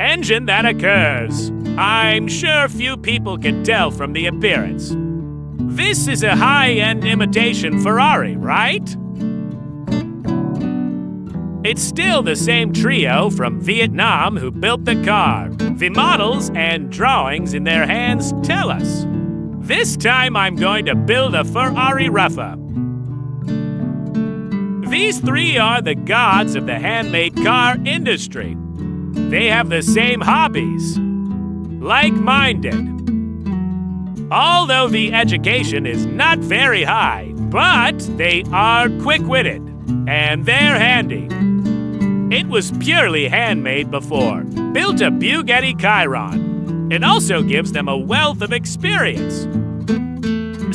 engine that occurs. I'm sure few people can tell from the appearance. This is a high-end imitation Ferrari, right? It's still the same trio from Vietnam who built the car. The models and drawings in their hands tell us. This time I'm going to build a Ferrari replica. These three are the gods of the handmade car industry. They have the same hobbies, like-minded. Although the education is not very high, but they are quick-witted, and they're handy. It was purely handmade before, built a Bugatti Chiron. It also gives them a wealth of experience.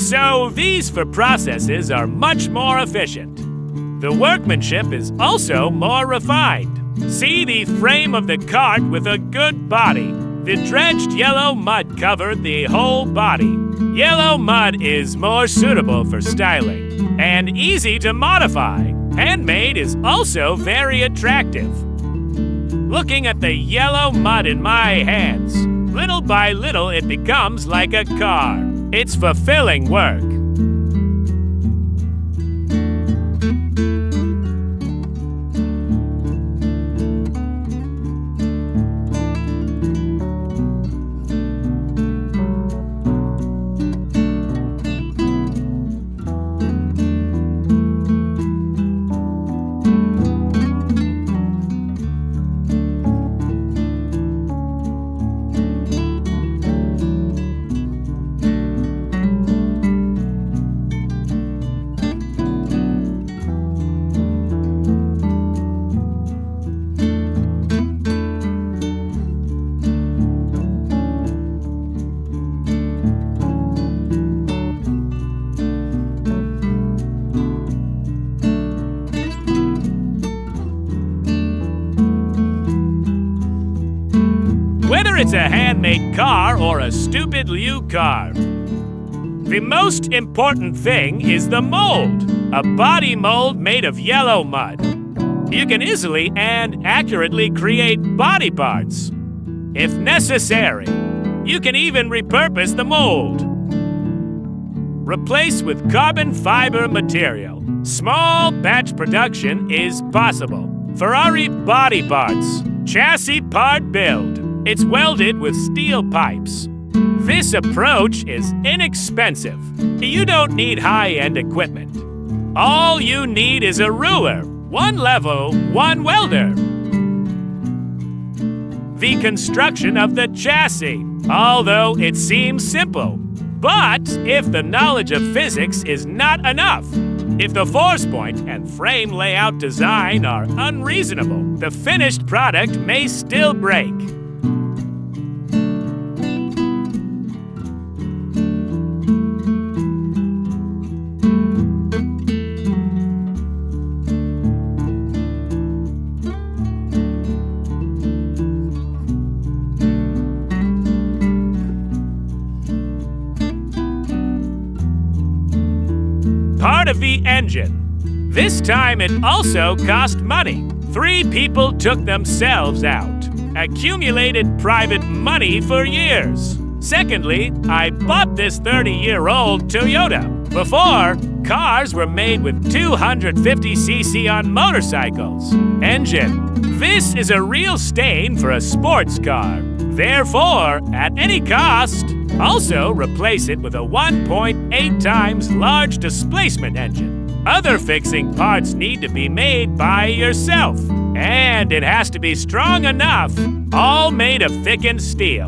So these for processes are much more efficient. The workmanship is also more refined. See the frame of the cart with a good body. The dredged yellow mud covered the whole body. Yellow mud is more suitable for styling and easy to modify. Handmade is also very attractive. Looking at the yellow mud in my hands, little by little it becomes like a car. It's fulfilling work. Whether it's a handmade car or a stupid Liu car, the most important thing is the mold, a body mold made of yellow mud. You can easily and accurately create body parts. If necessary, you can even repurpose the mold. Replace with carbon fiber material. Small batch production is possible. Ferrari body parts, chassis part build. It's welded with steel pipes. This approach is inexpensive. You don't need high-end equipment. All you need is a ruler, one level, one welder. The construction of the chassis, although it seems simple. But if the knowledge of physics is not enough, if the force point and frame layout design are unreasonable, the finished product may still break. Part of the engine. This time it also cost money. 3 people took themselves out. Accumulated private money for years. Secondly, I bought this 30-year-old Toyota. Before, cars were made with 250cc on motorcycles. Engine. This is a real stain for a sports car. Therefore, at any cost, also replace it with a 1.8 times large displacement engine. Other fixing parts need to be made by yourself. And it has to be strong enough, all made of thickened steel.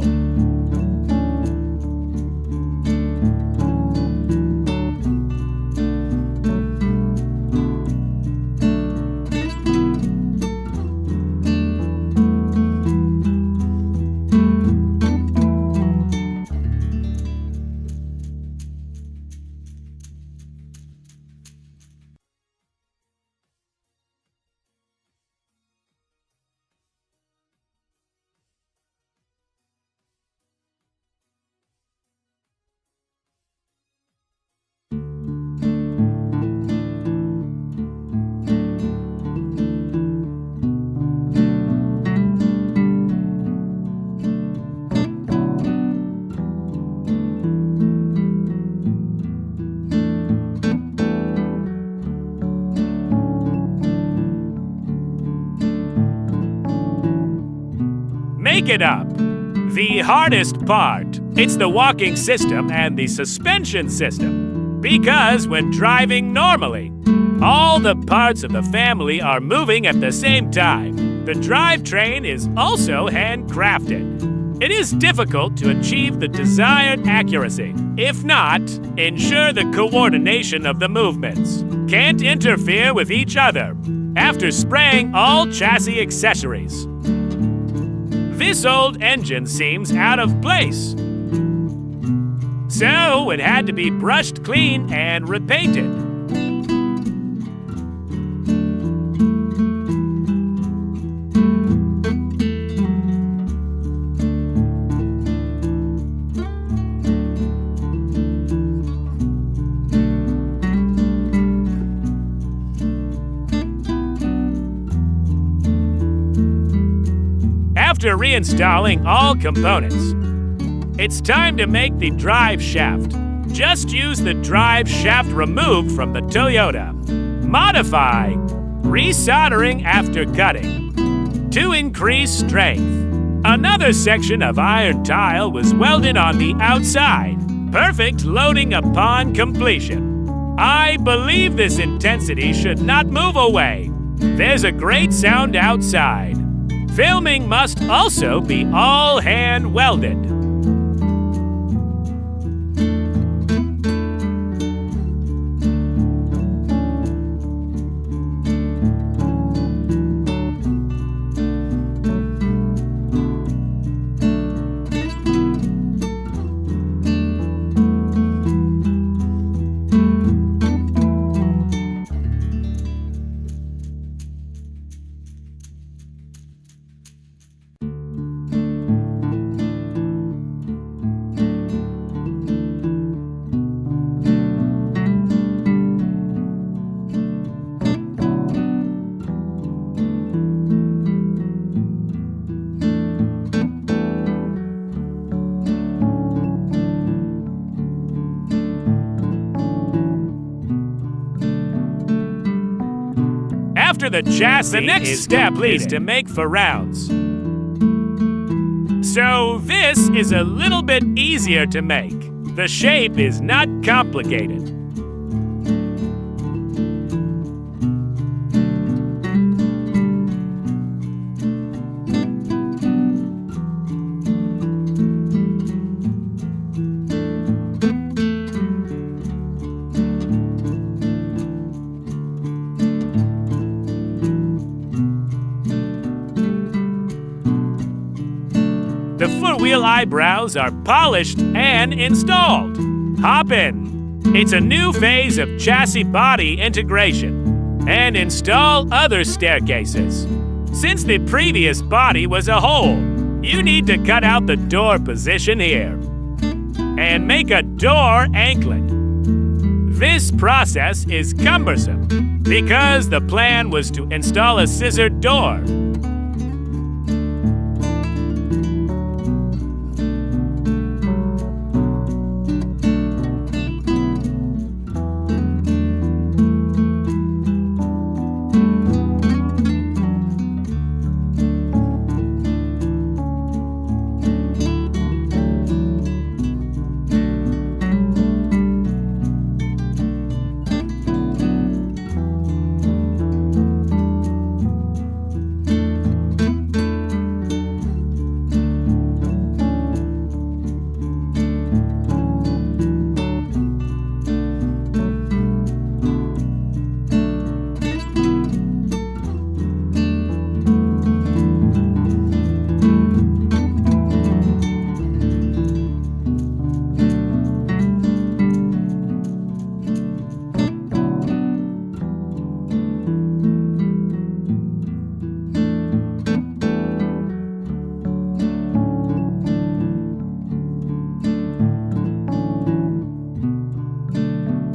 shake it up. The hardest part, it's the walking system and the suspension system. Because when driving normally, all the parts of the family are moving at the same time. The drivetrain is also handcrafted. It is difficult to achieve the desired accuracy. If not, ensure the coordination of the movements can't interfere with each other after spraying all chassis accessories. This old engine seems out of place, so it had to be brushed clean and repainted. After reinstalling all components, it's time to make the drive shaft. Just use the drive shaft removed from the Toyota. Modify, resoldering after cutting to increase strength. Another section of iron tile was welded on the outside. Perfect loading upon completion. I believe this intensity should not move away. There's a great sound outside. Filming must also be all hand welded. After the chassis, the next step is to make for rounds. So this is a little bit easier to make. The shape is not complicated. The four-wheel eyebrows are polished and installed. Hop in. It's a new phase of chassis body integration. And install other staircases. Since the previous body was a hole, you need to cut out the door position here and make a door anklet. This process is cumbersome because the plan was to install a scissored door.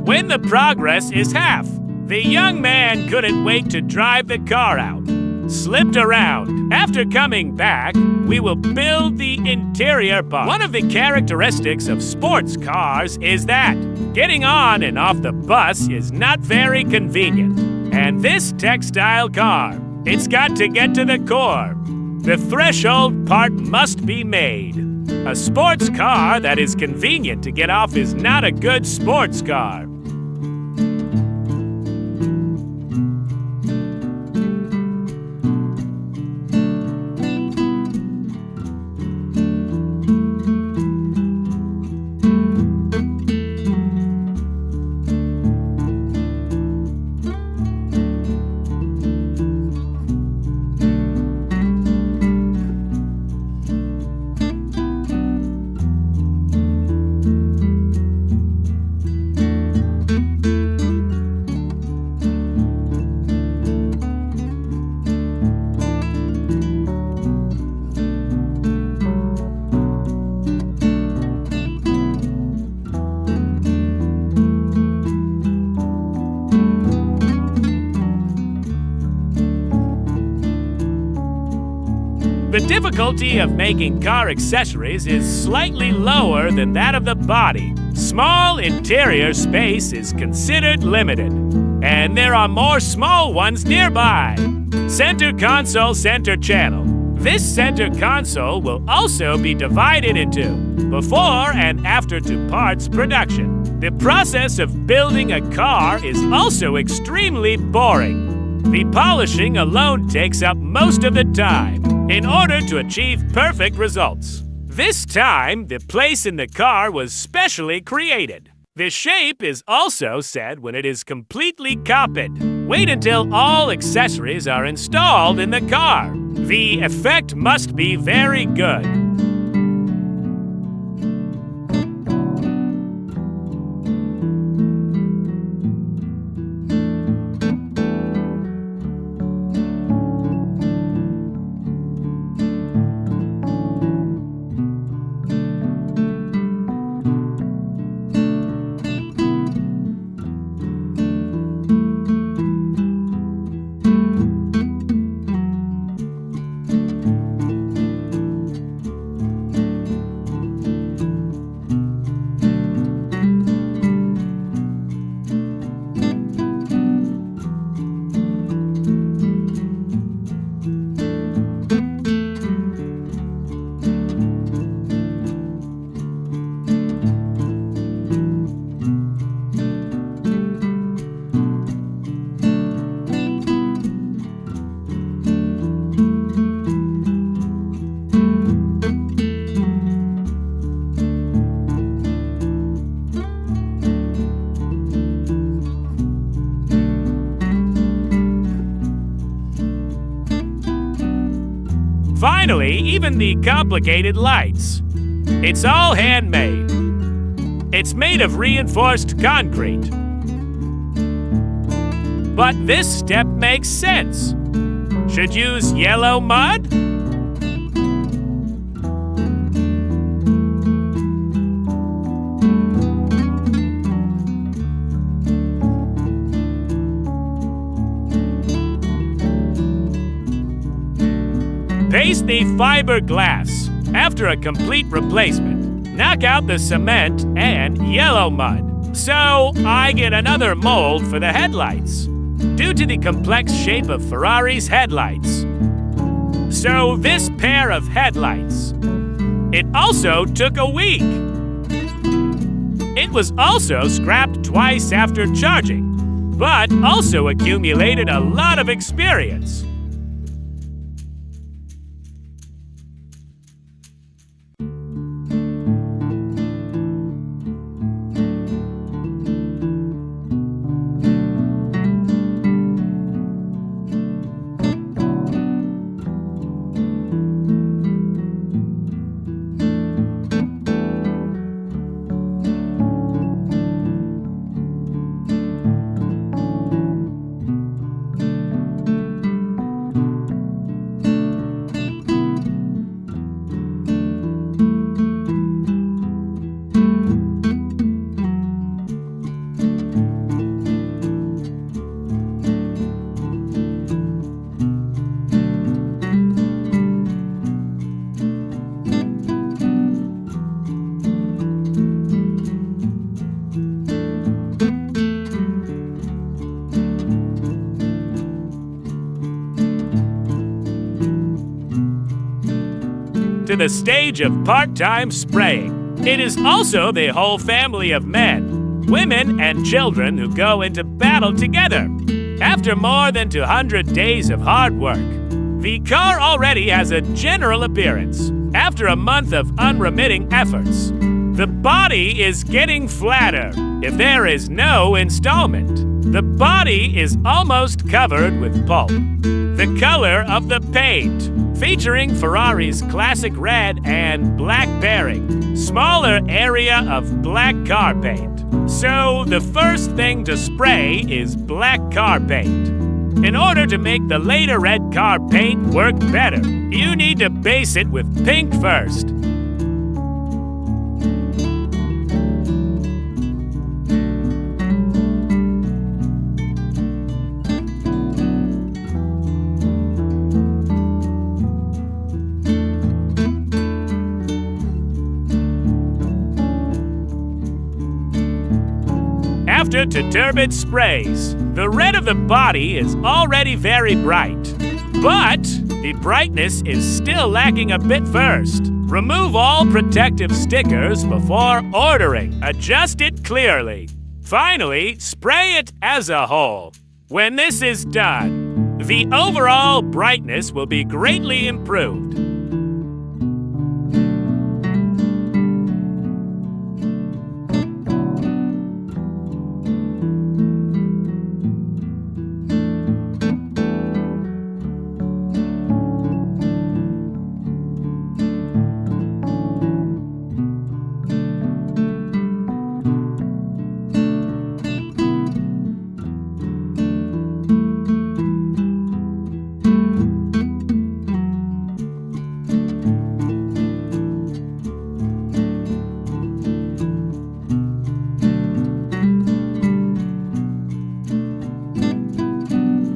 When the progress is half, the young man couldn't wait to drive the car out. Slipped around. After coming back, we will build the interior part. One of the characteristics of sports cars is that getting on and off the bus is not very convenient. And this textile car, it's got to get to the core. The threshold part must be made. A sports car that is convenient to get off is not a good sports car. The difficulty of making car accessories is slightly lower than that of the body. Small interior space is considered limited, and there are more small ones nearby. Center console, center channel. This center console will also be divided into before and after to parts production. The process of building a car is also extremely boring. The polishing alone takes up most of the time in order to achieve perfect results. This time, the place in the car was specially created. The shape is also set when it is completely copied. Wait until all accessories are installed in the car. The effect must be very good. Finally, even the complicated lights. It's all handmade. It's made of reinforced concrete. But this step makes sense. Should use yellow mud? Paste the fiberglass. After a complete replacement, knock out the cement and yellow mud. So I get another mold for the headlights, due to the complex shape of Ferrari's headlights. So this pair of headlights. It also took a week. It was also scrapped twice after charging, but also accumulated a lot of experience. to the stage of part-time spraying. It is also the whole family of men, women, and children who go into battle together. After more than 200 days of hard work, the car already has a general appearance. After a month of unremitting efforts, the body is getting flatter if there is no installment. The body is almost covered with pulp. The color of the paint, featuring Ferrari's classic red and black bearing, smaller area of black car paint. So the first thing to spray is black car paint. In order to make the later red car paint work better, you need to base it with pink first. After turbid sprays, the red of the body is already very bright. But the brightness is still lacking a bit first. Remove all protective stickers before ordering. Adjust it clearly. Finally, spray it as a whole. When this is done, the overall brightness will be greatly improved.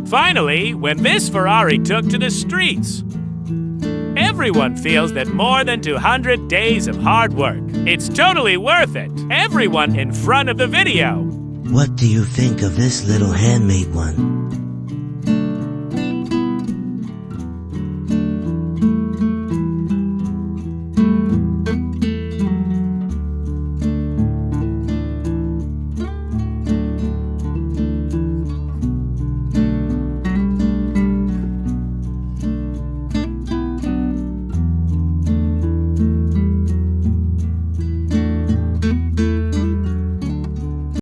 Finally, when this Ferrari took to the streets, everyone feels that more than 200 days of hard work, it's totally worth it. Everyone in front of the video. What do you think of this little handmade one?